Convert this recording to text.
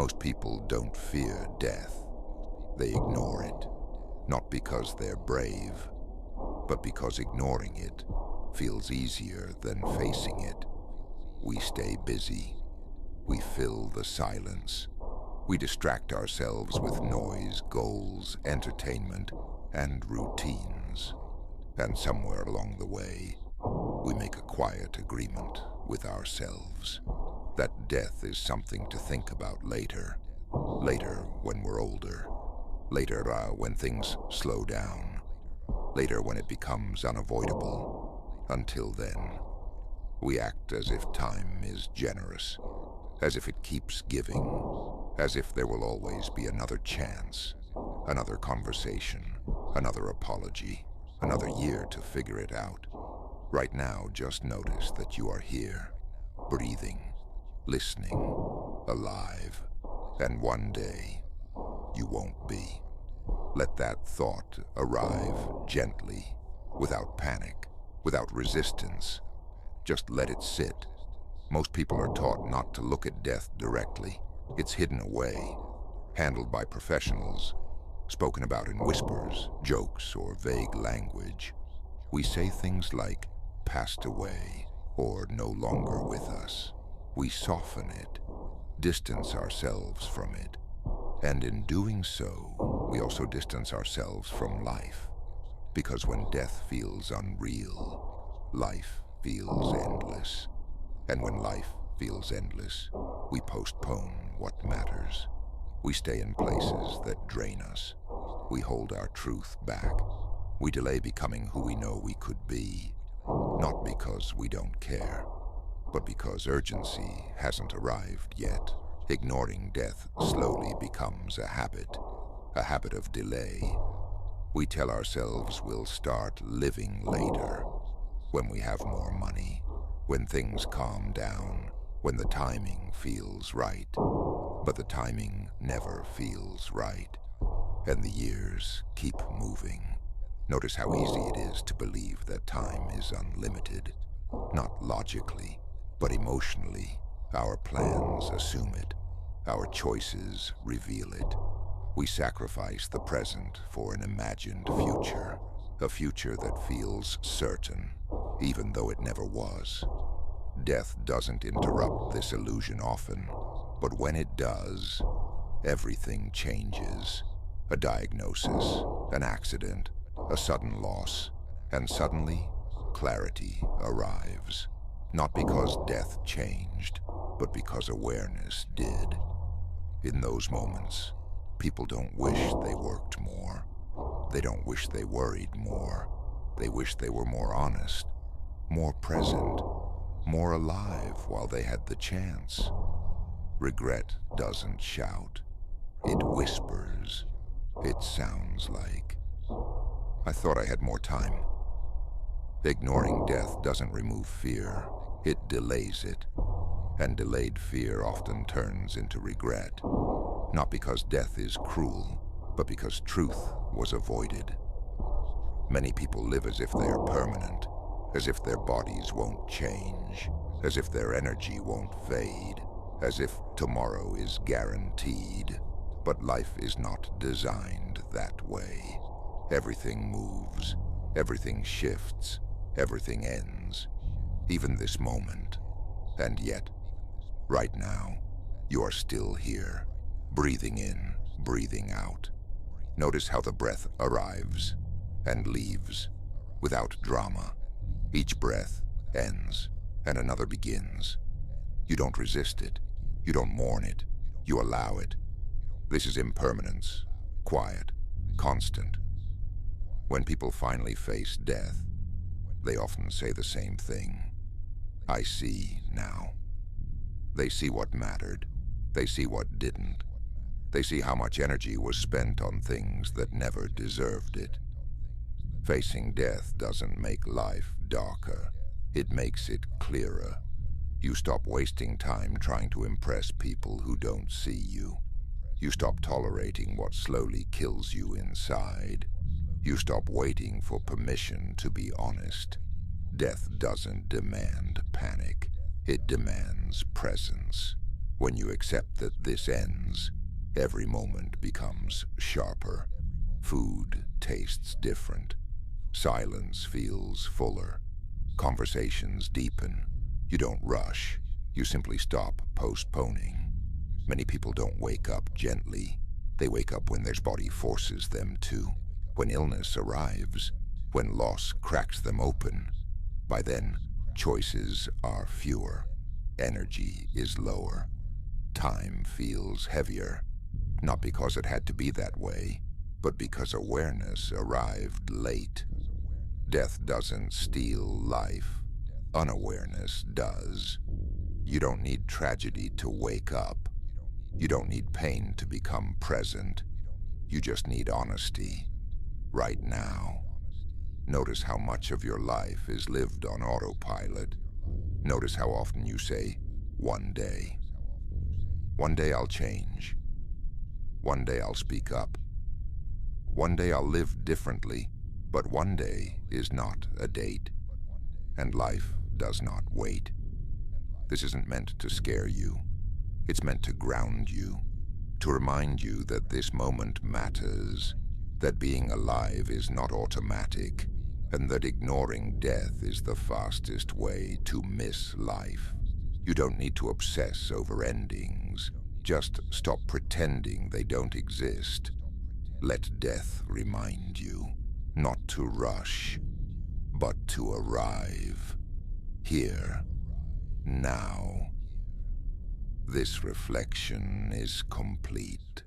Most people don't fear death. They ignore it, not because they're brave, but because ignoring it feels easier than facing it. We stay busy. We fill the silence. We distract ourselves with noise, goals, entertainment, and routines. And somewhere along the way, we make a quiet agreement with ourselves that death is something to think about later. Later when we're older. Later when things slow down. Later when it becomes unavoidable. Until then, we act as if time is generous, as if it keeps giving, as if there will always be another chance, another conversation, another apology, another year to figure it out. Right now, just notice that you are here, breathing, listening, alive, and one day you won't be. Let that thought arrive gently, without panic, without resistance. Just let it sit. Most people are taught not to look at death directly. It's hidden away, handled by professionals, spoken about in whispers, jokes, or vague language. We say things like, passed away, or no longer with us. We soften it, distance ourselves from it. And in doing so, we also distance ourselves from life. Because when death feels unreal, life feels endless. And when life feels endless, we postpone what matters. We stay in places that drain us. We hold our truth back. We delay becoming who we know we could be. Not because we don't care, but because urgency hasn't arrived yet. Ignoring death slowly becomes a habit of delay. We tell ourselves we'll start living later, when we have more money, when things calm down, when the timing feels right. But the timing never feels right, and the years keep moving. Notice how easy it is to believe that time is unlimited. Not logically, but emotionally. Our plans assume it. Our choices reveal it. We sacrifice the present for an imagined future, a future that feels certain, even though it never was. Death doesn't interrupt this illusion often, but when it does, everything changes. A diagnosis, an accident, a sudden loss, and suddenly, clarity arrives. Not because death changed, but because awareness did. In those moments, people don't wish they worked more. They don't wish they worried more. They wish they were more honest, more present, more alive while they had the chance. Regret doesn't shout. It whispers. It sounds like, I thought I had more time. Ignoring death doesn't remove fear. It delays it. And delayed fear often turns into regret. Not because death is cruel, but because truth was avoided. Many people live as if they are permanent, as if their bodies won't change, as if their energy won't fade, as if tomorrow is guaranteed. But life is not designed that way. Everything moves, everything shifts, everything ends, even this moment. And yet, right now, you are still here, breathing in, breathing out. Notice how the breath arrives and leaves without drama. Each breath ends and another begins. You don't resist it. You don't mourn it. You allow it. This is impermanence, quiet, constant. When people finally face death, they often say the same thing. I see now. They see what mattered. They see what didn't. They see how much energy was spent on things that never deserved it. Facing death doesn't make life darker. It makes it clearer. You stop wasting time trying to impress people who don't see you. You stop tolerating what slowly kills you inside. You stop waiting for permission to be honest. Death doesn't demand panic. It demands presence. When you accept that this ends, every moment becomes sharper. Food tastes different. Silence feels fuller. Conversations deepen. You don't rush. You simply stop postponing. Many people don't wake up gently. They wake up when their body forces them to. When illness arrives, when loss cracks them open. By then, choices are fewer. Energy is lower. Time feels heavier. Not because it had to be that way, but because awareness arrived late. Death doesn't steal life. Unawareness does. You don't need tragedy to wake up. You don't need pain to become present. You just need honesty. Right now. Notice how much of your life is lived on autopilot. Notice how often you say, one day. One day I'll change. One day I'll speak up. One day I'll live differently, but one day is not a date. And life does not wait. This isn't meant to scare you. It's meant to ground you, to remind you that this moment matters, that being alive is not automatic, and that ignoring death is the fastest way to miss life. You don't need to obsess over endings. Just stop pretending they don't exist. Let death remind you, not to rush, but to arrive. Here, now. This reflection is complete.